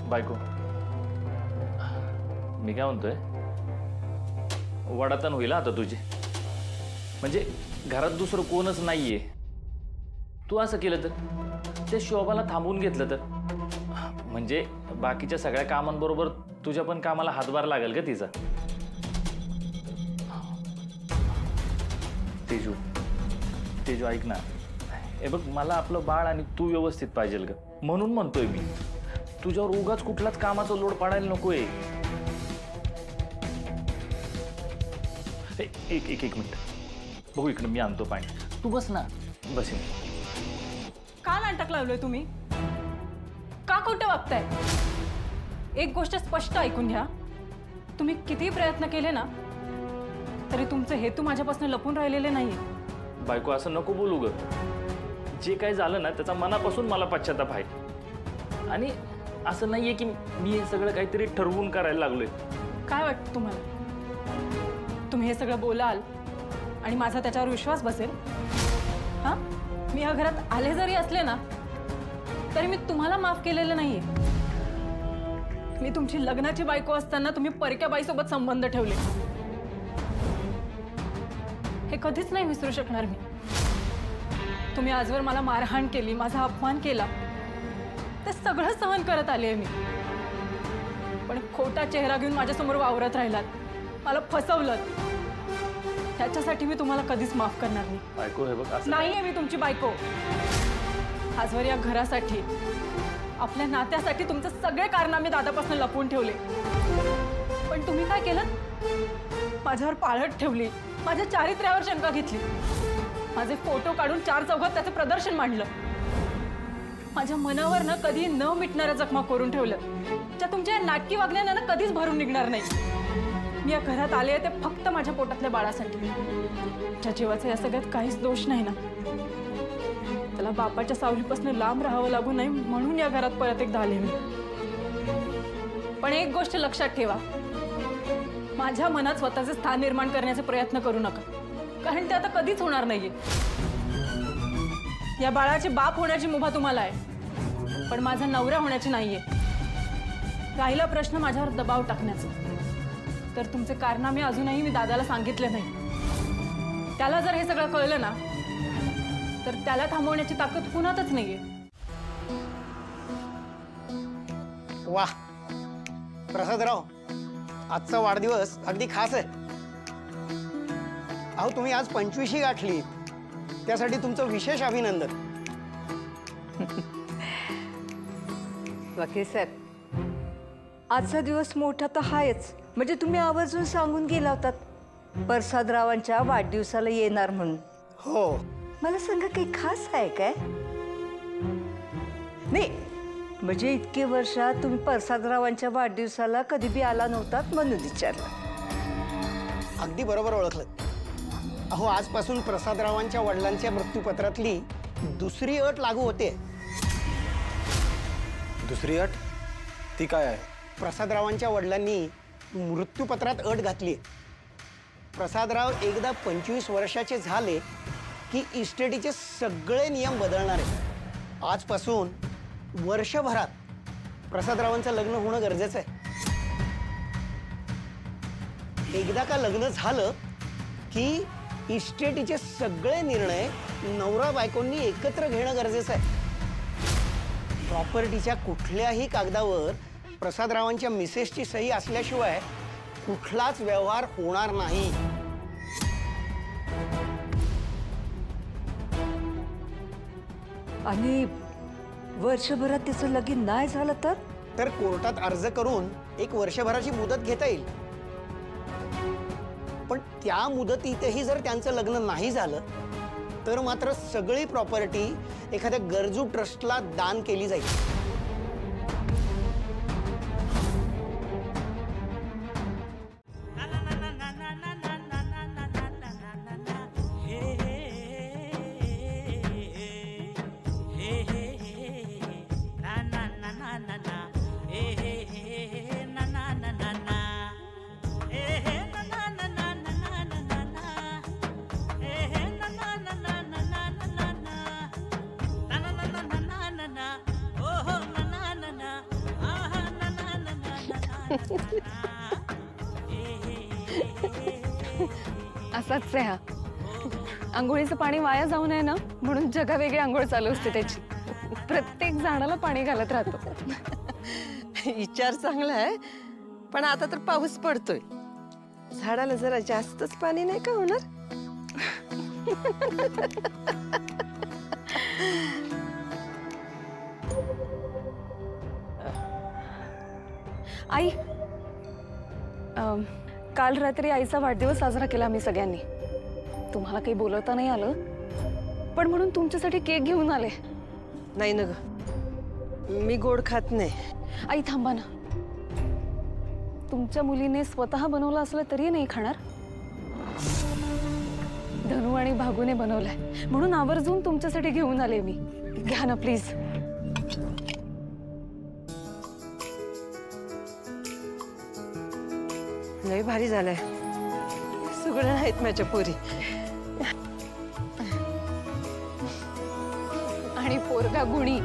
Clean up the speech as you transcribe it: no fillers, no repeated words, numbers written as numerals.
बायको, मी काय म्हणतोय, वडातण होईल आता तुझी. म्हणजे घरात दुसरं कोणच नाहीये. तू असं केलं तर, ते शोभाला थांबवून घेतलं तर, म्हणजे बाकीच्या सगळ्या कामांबरोबर तुझ्या पण कामाला हातभार लागेल का तिचा. तेजू, तेजू ऐक ना, हे बघ, मला आपलं बाळ आणि तू व्यवस्थित पाहिजेल ग, म्हणून म्हणतोय मी. तुझ्यावर उगाच कुठलाच कामाचा लोड पाडायला नकोय. एक मिनिट बघू इकडं, मी आणतो पाणी. तू बस ना. बसेन. का नाटक लावलंय तुम्ही? का खोटं वागताय? एक गोष्ट स्पष्ट ऐकून घ्या, तुम्ही किती प्रयत्न केले ना तरी तुमचे हेतू माझ्यापासून लपून राहिलेले नाही. बायको, असं नको बोलू ग. जे काही झालं ना त्याचा मनापासून मला पश्चाताप आहे. आणि असं नाहीये की मी हे सगळं काहीतरी ठरवून करायला लागलोय. काय वाटतं तुम्हाला? तुम्ही हे सगळं बोलाल आणि माझा त्याच्यावर विश्वास बसेल? हां, मी या घरात आले जरी असले ना तरी मी तुम्हाला माफ केलेलं नाहीये. मी तुमची लग्नाची बायको असताना तुम्ही परक्या बाईसोबत संबंध ठेवले, हे कधीच नाही विसरू शकणार मी. तुम्ही आजवर मला मारहाण केली, माझा अपमान केला, ते सगळं सहन करत आले मी. पण खोटा चेहरा घेऊन माझ्यासमोर वावरत राहिलात, मला फसवलं. त्याच्यासाठी मी तुम्हाला कधीच माफ करणार नाही. बायको, हे बघ, असं नाहीये मी तुमची बायको. आजवर या घरासाठी, आपल्या नात्यासाठी तुमचे सगळे कारनामे दादापासून लपवून ठेवले. पण तुम्ही काय केलं? माझ्यावर पाळत ठेवली, माझ्या चारित्र्यावर शंका घेतली, माझे फोटो काढून चार चौघात त्याचं प्रदर्शन मांडलं, माझ्या मनावर ना कधी न मिटणाऱ्या जखमा करून ठेवलं, ज्या तुमच्या नाटकी वागण्यानं ना कधीच भरून निघणार नाही. मी या घरात आले ते फक्त माझ्या पोटातल्या बाळासाठी. ज्या जीवाचा या सगळ्यात काहीच दोष नाही ना, त्याला बापाच्या सावलीपासून लांब राहावं लागू नये म्हणून या घरात परत एकदा आले मी. पण एक गोष्ट लक्षात ठेवा, माझ्या मनात स्वतःचे स्थान निर्माण करण्याचे प्रयत्न करू नका, कारण ते आता कधीच होणार नाहीये. या बाळाचे बाप होण्याची मुभा तुम्हाला आहे, पण माझा नवरा होण्याची नाहीये. राहिला प्रश्न माझ्यावर दबाव टाकण्याचा, तर तुमचे कारनामे अजूनही मी दादाला सांगितले नाही. त्याला जर हे सगळं कळलं ना तर त्याला थांबवण्याची ताकद कुणातच नाहीये. वाह प्रसादराव, आजचा वाढदिवस अगदी खास आहे. अहो, तुम्ही आज 25शी गाठली, त्यासाठी तुमचं विशेष अभिनंदन. वकील साहेब, आजचा दिवस मोठा तर आहेच. म्हणजे तुम्ही आवर्जून सांगून गेला होतात प्रसादरावांच्या वाढदिवसाला येणार म्हणून. हो, मला सांगा, काही खास आहे काय? नाही, म्हणजे इतके वर्षात तुम्ही प्रसादरावांच्या वाढदिवसाला कधी बी आला नव्हतात म्हणून विचारलं. अगदी बरोबर ओळखलं. अहो, आजपासून प्रसादरावांच्या वडिलांच्या मृत्यूपत्रातली दुसरी अट लागू होते. दुसरी अट? ती काय आहे? प्रसादरावांच्या वडिलांनी मृत्यूपत्रात अट घातली. प्रसादराव एकदा 25 वर्षाचे झाले की इस्टेटीचे सगळे नियम बदलणार आहेत. आजपासून वर्षभरात प्रसादरावांचं लग्न होणं गरजेचं आहे. एकदा का लग्न झालं की इस्टेटीचे सगळे निर्णय नवरा बायकोंनी एकत्र घेणं गरजेचं आहे. प्रॉपर्टीच्या कुठल्याही कागदावर प्रसादरावांच्या मिसेसची सही असल्याशिवाय कुठलाच व्यवहार होणार नाही. आणि वर्षभरात त्याचं लगीन नाही झालं तर कोर्टात अर्ज करून एक वर्षभराची मुदत घेता येईल. पण त्या मुदतीतही जर त्यांचं लग्न नाही झालं तर मात्र सगळी प्रॉपर्टी एखाद्या गरजू ट्रस्टला दान केली जाईल. Oh असाच आहे हा. आंघोळीचं पाणी वाया जाऊ नये ना म्हणून जगावेगळी आंघोळ चालू असते त्याची. प्रत्येक झाडाला पाणी घालत राहतो. विचार चांगला आहे, पण आता तर पाऊस पडतोय, झाडाला जरा जास्तच पाणी नाही का होणार? आई, काल रात्री आईचा वाढदिवस साजरा केला आम्ही सगळ्यांनी. तुम्हाला काही बोलवता नाही आलं, पण म्हणून तुमच्यासाठी केक घेऊन आले. नाही ना ग, मी गोड खात नाही. आई थांबा ना, तुमच्या मुलीने स्वतः बनवलं असलं तरी नाही खाणार? धनू आणि भागूने बनवलंय म्हणून आवर्जून तुमच्यासाठी घेऊन आले मी. घ्या ना प्लीज. लय भारी झालंय, सगळं आहेत माझ्या पोरी. आणि पोरगा गुणी.